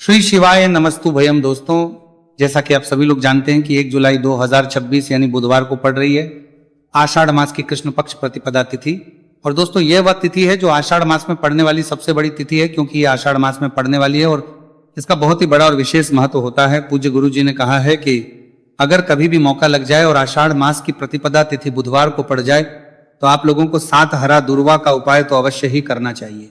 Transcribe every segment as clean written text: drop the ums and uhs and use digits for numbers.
श्री शिवाय नमस्तु भयम। दोस्तों, जैसा कि आप सभी लोग जानते हैं कि 1 जुलाई 2026 यानी बुधवार को पड़ रही है आषाढ़ मास की कृष्ण पक्ष प्रतिपदा तिथि। और दोस्तों, यह वह तिथि है जो आषाढ़ मास में पड़ने वाली सबसे बड़ी तिथि है, क्योंकि ये आषाढ़ मास में पड़ने वाली है और इसका बहुत ही बड़ा और विशेष महत्व होता है। पूज्य गुरु जी ने कहा है कि अगर कभी भी मौका लग जाए और आषाढ़ मास की प्रतिपदा तिथि बुधवार को पड़ जाए तो आप लोगों को 7 हरा दूर्वा का उपाय तो अवश्य ही करना चाहिए।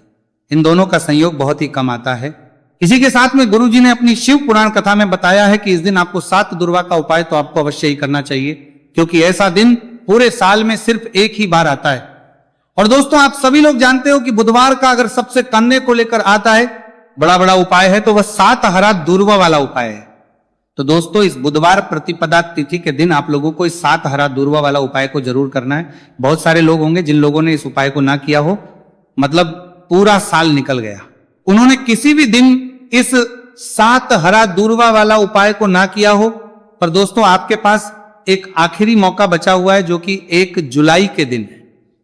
इन दोनों का संयोग बहुत ही कम आता है। इसी के साथ में गुरु जी ने अपनी शिव पुराण कथा में बताया है कि इस दिन आपको 7 दूर्वा का उपाय तो आपको अवश्य ही करना चाहिए, क्योंकि ऐसा दिन पूरे साल में सिर्फ एक ही बार आता है। और दोस्तों, आप सभी लोग जानते हो कि बुधवार का अगर सबसे करने को लेकर आता है बड़ा उपाय है तो वह 7 हरा दूर्वा वाला उपाय है। तो दोस्तों, इस बुधवार प्रतिपदा तिथि के दिन आप लोगों को इस 7 हरा दूर्वा वाला उपाय को जरूर करना है। बहुत सारे लोग होंगे जिन लोगों ने इस उपाय को ना किया हो, मतलब पूरा साल निकल गया, उन्होंने किसी भी दिन इस 7 हरा दूर्वा वाला उपाय को ना किया हो। पर दोस्तों, आपके पास एक आखिरी मौका बचा हुआ है जो कि 1 जुलाई के दिन है।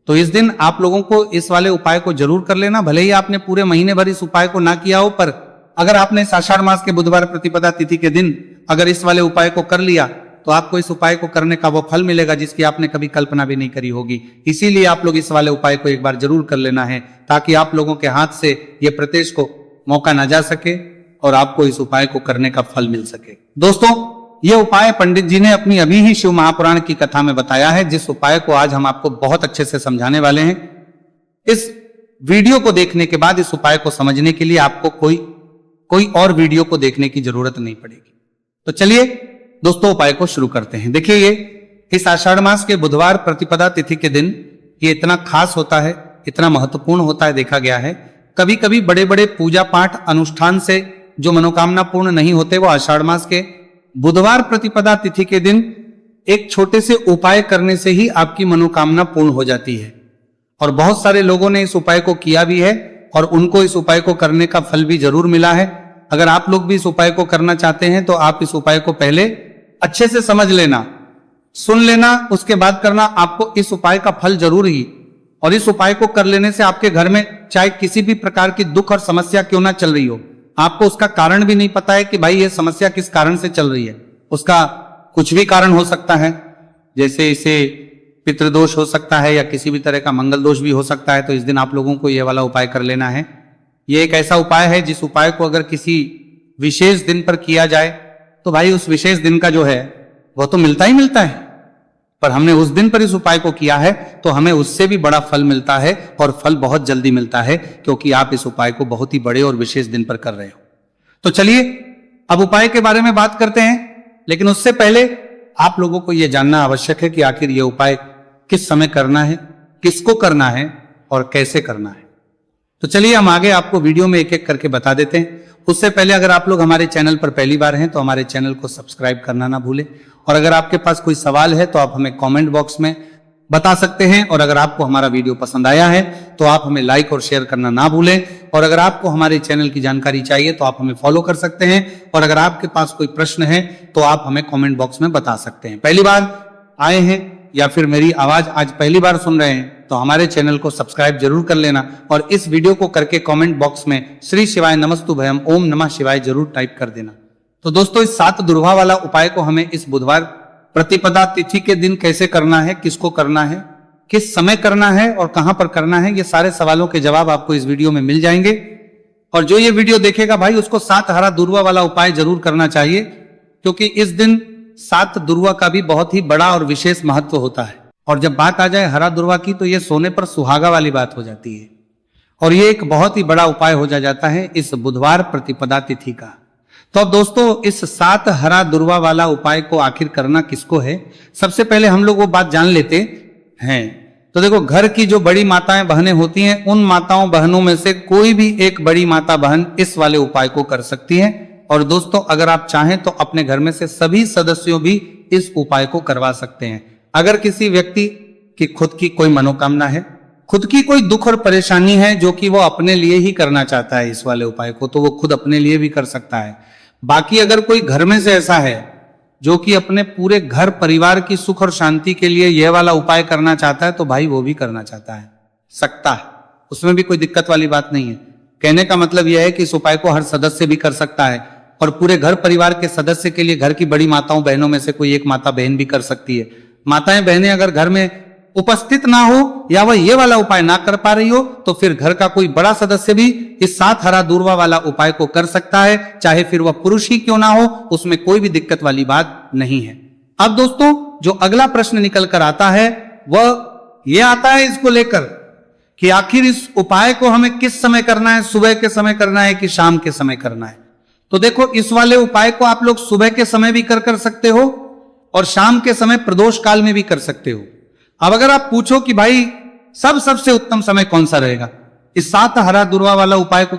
तो इस दिन आप लोगों को इस वाले उपाय को जरूर कर लेना। भले ही आपने पूरे महीने भर इस उपाय को ना किया हो, पर अगर आपने इस आषाढ़ मास के बुधवार प्रतिपदा तिथि के दिन अगर इस वाले उपाय को कर लिया तो आपको इस उपाय को करने का वो फल मिलेगा जिसकी आपने कभी कल्पना भी नहीं करी होगी। इसीलिए आप लोग इस वाले उपाय को एक बार जरूर कर लेना है, ताकि आप लोगों के हाथ से ये प्रत्येश को मौका ना जा सके और आपको इस उपाय को करने का फल मिल सके। दोस्तों, ये उपाय पंडित जी ने अपनी अभी ही शिव महापुराण की कथा में बताया है, जिस उपाय को आज हम आपको बहुत अच्छे से समझाने वाले हैं। इस वीडियो को देखने के बाद इस उपाय को समझने के लिए आपको कोई और वीडियो को देखने की जरूरत नहीं पड़ेगी। तो चलिए दोस्तों, उपाय को शुरू करते हैं। देखिए, ये इस आषाढ़ मास के बुधवार प्रतिपदा तिथि के दिन ये इतना खास होता है, इतना महत्वपूर्ण होता है। देखा गया है कभी कभी बड़े बड़े पूजा पाठ अनुष्ठान से जो मनोकामना पूर्ण नहीं होते, वो आषाढ़ मास के बुधवार प्रतिपदा तिथि के दिन एक छोटे से उपाय करने से ही आपकी मनोकामना पूर्ण हो जाती है। और बहुत सारे लोगों ने इस उपाय को किया भी है और उनको इस उपाय को करने का फल भी जरूर मिला है। अगर आप लोग भी इस उपाय को करना चाहते हैं तो आप इस उपाय को पहले अच्छे से समझ लेना, सुन लेना, उसके बाद करना। आपको इस उपाय का फल जरूर ही, और इस उपाय को कर लेने से आपके घर में चाहे किसी भी प्रकार की दुख और समस्या क्यों ना चल रही हो, आपको उसका कारण भी नहीं पता है कि भाई ये समस्या किस कारण से चल रही है। उसका कुछ भी कारण हो सकता है, जैसे इसे पितृदोष हो सकता है या किसी भी तरह का मंगल दोष भी हो सकता है। तो इस दिन आप लोगों को ये वाला उपाय कर लेना है। ये एक ऐसा उपाय है जिस उपाय को अगर किसी विशेष दिन पर किया जाए तो भाई उस विशेष दिन का जो है वह तो मिलता ही मिलता है, पर हमने उस दिन पर इस उपाय को किया है तो हमें उससे भी बड़ा फल मिलता है, और फल बहुत जल्दी मिलता है, क्योंकि आप इस उपाय को बहुत ही बड़े और विशेष दिन पर कर रहे हो। तो चलिए अब उपाय के बारे में बात करते हैं, लेकिन उससे पहले आप लोगों को यह जानना आवश्यक है कि आखिर यह उपाय किस समय करना है, किसको करना है और कैसे करना है। तो चलिए हम आगे आपको वीडियो में एक एक करके बता देते हैं। उससे पहले अगर आप लोग हमारे चैनल पर पहली बार हैं तो हमारे चैनल को सब्सक्राइब करना ना भूलें, और अगर आपके पास कोई सवाल है तो आप हमें कमेंट बॉक्स में बता सकते हैं। और अगर आपको हमारा वीडियो पसंद आया है तो आप हमें लाइक और शेयर करना ना भूलें। और अगर आपको हमारे चैनल की जानकारी चाहिए तो आप हमें फॉलो कर सकते हैं, और अगर आपके पास कोई प्रश्न है तो आप हमें कमेंट बॉक्स में बता सकते हैं। पहली बार आए हैं या फिर मेरी आवाज आज पहली बार सुन रहे हैं तो हमारे चैनल को सब्सक्राइब जरूर कर लेना, और इस वीडियो को करके कमेंट बॉक्स में श्री शिवाय नमस्तु भयम ओम नमः शिवाय जरूर टाइप कर देना। तो दोस्तों, इस 7 दूर्वा वाला उपाय को हमें इस बुधवार प्रतिपदा तिथि के दिन कैसे करना है, किसको करना है, किस समय करना है और कहां पर करना है, ये सारे सवालों के जवाब आपको इस वीडियो में मिल जाएंगे। और जो ये वीडियो देखेगा भाई उसको 7 हरा दूर्वा वाला उपाय जरूर करना चाहिए, क्योंकि इस दिन 7 दूर्वा का भी बहुत ही बड़ा और विशेष महत्व होता है। और जब बात आ जाए हरा दूर्वा की तो ये सोने पर सुहागा वाली बात हो जाती है, और ये एक बहुत ही बड़ा उपाय हो जाता है इस बुधवार प्रतिपदा तिथि का। तो अब दोस्तों, इस 7 हरा दूर्वा वाला उपाय को आखिर करना किसको है, सबसे पहले हम लोग वो बात जान लेते हैं। तो देखो, घर की जो बड़ी माताएं बहनें होती हैं, उन माताओं बहनों में से कोई भी एक बड़ी माता बहन इस वाले उपाय को कर सकती है। और दोस्तों, अगर आप चाहें तो अपने घर में से सभी सदस्यों भी इस उपाय को करवा सकते हैं। अगर किसी व्यक्ति की खुद की कोई मनोकामना है, खुद की कोई दुख और परेशानी है जो कि वो अपने लिए ही करना चाहता है इस वाले उपाय को, तो वो खुद अपने लिए भी कर सकता है। बाकी अगर कोई घर में से ऐसा है जो कि अपने पूरे घर परिवार की सुख और शांति के लिए यह वाला उपाय करना चाहता है तो भाई वो भी करना चाहता है, सकता है, उसमें भी कोई दिक्कत वाली बात नहीं है। कहने का मतलब यह है कि इस उपाय को हर सदस्य भी कर सकता है और पूरे घर परिवार के सदस्य के लिए घर की बड़ी माताओं बहनों में से कोई एक माता बहन भी कर सकती है। माताएं बहनें अगर घर में उपस्थित ना हो या वह ये वाला उपाय ना कर पा रही हो तो फिर घर का कोई बड़ा सदस्य भी इस 7 हरा दूर्वा वाला उपाय को कर सकता है, चाहे फिर वह पुरुष ही क्यों ना हो, उसमें कोई भी दिक्कत वाली बात नहीं है। अब दोस्तों जो अगला प्रश्न निकल कर आता है वह यह आता है इसको लेकर कि आखिर इस उपाय को हमें किस समय करना है, सुबह के समय करना है कि शाम के समय करना है। तो देखो इस वाले उपाय को आप लोग सुबह के समय भी कर सकते हो और शाम के समय प्रदोष काल में भी कर सकते हो। अब अगर आप पूछो कि भाई सबसे उत्तम समय कौन सा रहेगा इस 7 हरा दूर्वा वाला उपाय को